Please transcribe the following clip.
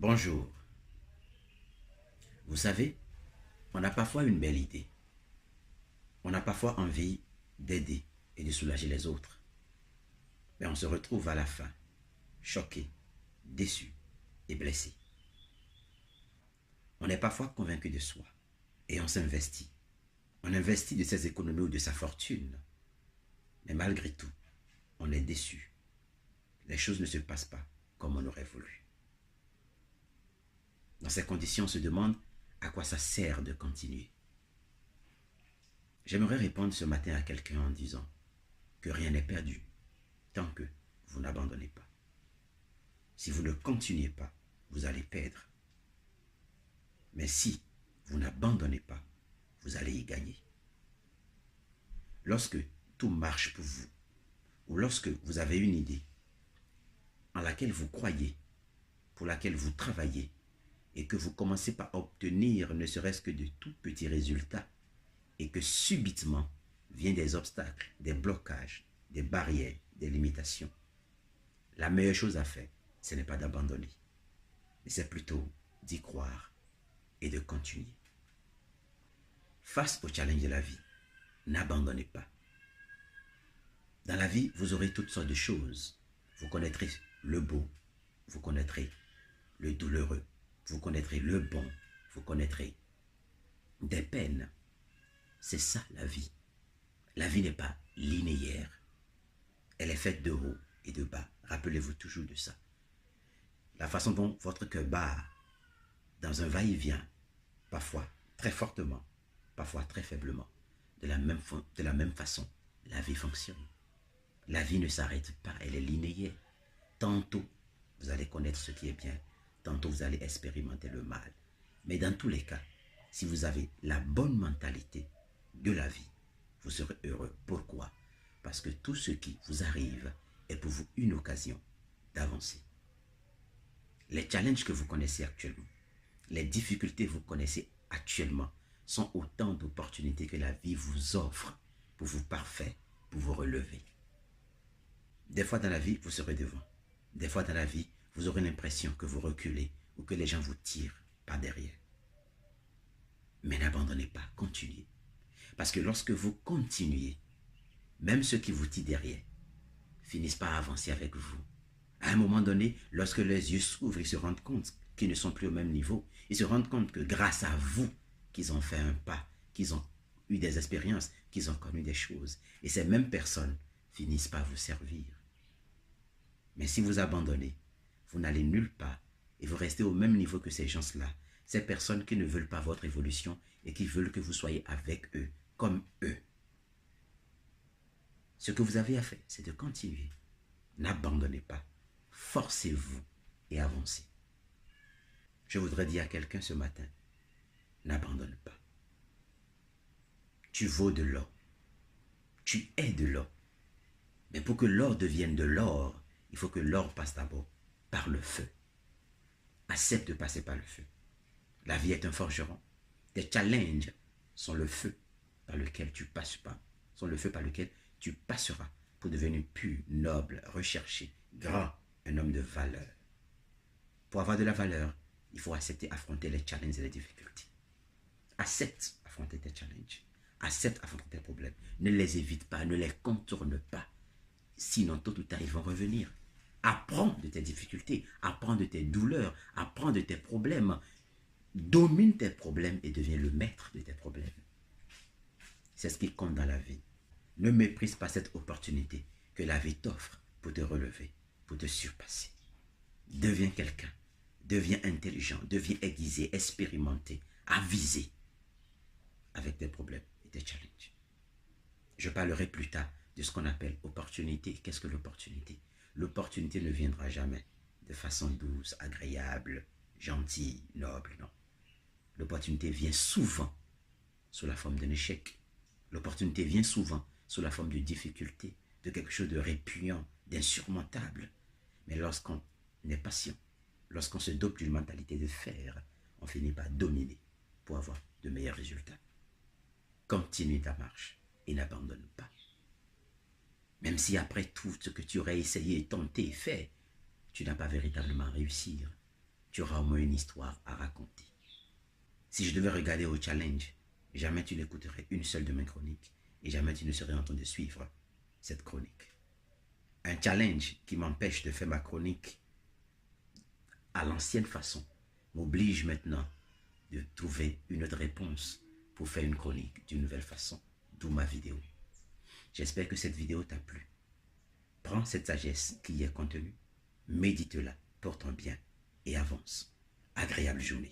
Bonjour. Vous savez, on a parfois une belle idée. On a parfois envie d'aider et de soulager les autres. Mais on se retrouve à la fin, choqué, déçu et blessé. On est parfois convaincu de soi et on s'investit. On investit de ses économies ou de sa fortune. Mais malgré tout, on est déçu. Les choses ne se passent pas comme on aurait voulu. Dans ces conditions, on se demande à quoi ça sert de continuer. J'aimerais répondre ce matin à quelqu'un en disant que rien n'est perdu tant que vous n'abandonnez pas. Si vous ne continuez pas, vous allez perdre. Mais si vous n'abandonnez pas, vous allez y gagner. Lorsque tout marche pour vous, ou lorsque vous avez une idée en laquelle vous croyez, pour laquelle vous travaillez, et que vous commencez par obtenir ne serait-ce que de tout petits résultats, et que subitement viennent des obstacles, des blocages, des barrières, des limitations, la meilleure chose à faire, ce n'est pas d'abandonner, mais c'est plutôt d'y croire et de continuer. Face au challenge de la vie, n'abandonnez pas. Dans la vie, vous aurez toutes sortes de choses. Vous connaîtrez le beau, vous connaîtrez le douloureux, vous connaîtrez le bon, vous connaîtrez des peines. C'est ça la vie. La vie n'est pas linéaire. Elle est faite de haut et de bas. Rappelez-vous toujours de ça. La façon dont votre cœur bat dans un va-et-vient, parfois très fortement, parfois très faiblement, de la même façon, la vie fonctionne. La vie ne s'arrête pas, elle est linéaire. Tantôt, vous allez connaître ce qui est bien, tantôt vous allez expérimenter le mal. Mais dans tous les cas, si vous avez la bonne mentalité de la vie, vous serez heureux. Pourquoi? Parce que tout ce qui vous arrive est pour vous une occasion d'avancer. Les challenges que vous connaissez actuellement, les difficultés que vous connaissez actuellement sont autant d'opportunités que la vie vous offre pour vous parfaire, pour vous relever. Des fois dans la vie, vous serez devant. Des fois dans la vie, vous aurez l'impression que vous reculez ou que les gens vous tirent par derrière. Mais n'abandonnez pas, continuez. Parce que lorsque vous continuez, même ceux qui vous tirent derrière finissent par avancer avec vous. À un moment donné, lorsque les yeux s'ouvrent, ils se rendent compte qu'ils ne sont plus au même niveau. Ils se rendent compte que grâce à vous, qu'ils ont fait un pas, qu'ils ont eu des expériences, qu'ils ont connu des choses. Et ces mêmes personnes finissent par vous servir. Mais si vous abandonnez, vous n'allez nulle part et vous restez au même niveau que ces gens-là. Ces personnes qui ne veulent pas votre évolution et qui veulent que vous soyez avec eux, comme eux. Ce que vous avez à faire, c'est de continuer. N'abandonnez pas. Forcez-vous et avancez. Je voudrais dire à quelqu'un ce matin, n'abandonne pas. Tu vaux de l'or. Tu es de l'or. Mais pour que l'or devienne de l'or, il faut que l'or passe d'abord par le feu. Accepte de passer par le feu. La vie est un forgeron. Tes challenges sont le feu par lequel tu passes pas, sont le feu par lequel tu passeras pour devenir pur, noble, recherché, grand, un homme de valeur. Pour avoir de la valeur, il faut accepter affronter les challenges et les difficultés. Accepte affronter tes challenges. Accepte affronter tes problèmes. Ne les évite pas, ne les contourne pas. Sinon, tôt ou tard, ils vont revenir. Apprends de tes difficultés, apprends de tes douleurs, apprends de tes problèmes. Domine tes problèmes et deviens le maître de tes problèmes. C'est ce qui compte dans la vie. Ne méprise pas cette opportunité que la vie t'offre pour te relever, pour te surpasser. Deviens quelqu'un, deviens intelligent, deviens aiguisé, expérimenté, avisé avec tes problèmes et tes challenges. Je parlerai plus tard de ce qu'on appelle opportunité. Qu'est-ce que l'opportunité? L'opportunité ne viendra jamais de façon douce, agréable, gentille, noble, non. L'opportunité vient souvent sous la forme d'un échec. L'opportunité vient souvent sous la forme de difficulté, de quelque chose de répugnant, d'insurmontable. Mais lorsqu'on est patient, lorsqu'on se dote d'une mentalité de fer, on finit par dominer pour avoir de meilleurs résultats. Continue ta marche et n'abandonne pas. Même si après tout ce que tu aurais essayé, tenté, fait, tu n'as pas véritablement réussi, tu auras au moins une histoire à raconter. Si je devais regarder au challenge, jamais tu n'écouterais une seule de mes chroniques et jamais tu ne serais en train de suivre cette chronique. Un challenge qui m'empêche de faire ma chronique à l'ancienne façon m'oblige maintenant de trouver une autre réponse pour faire une chronique d'une nouvelle façon, d'où ma vidéo. J'espère que cette vidéo t'a plu. Prends cette sagesse qui y est contenue, médite-la, porte-en bien et avance. Agréable journée.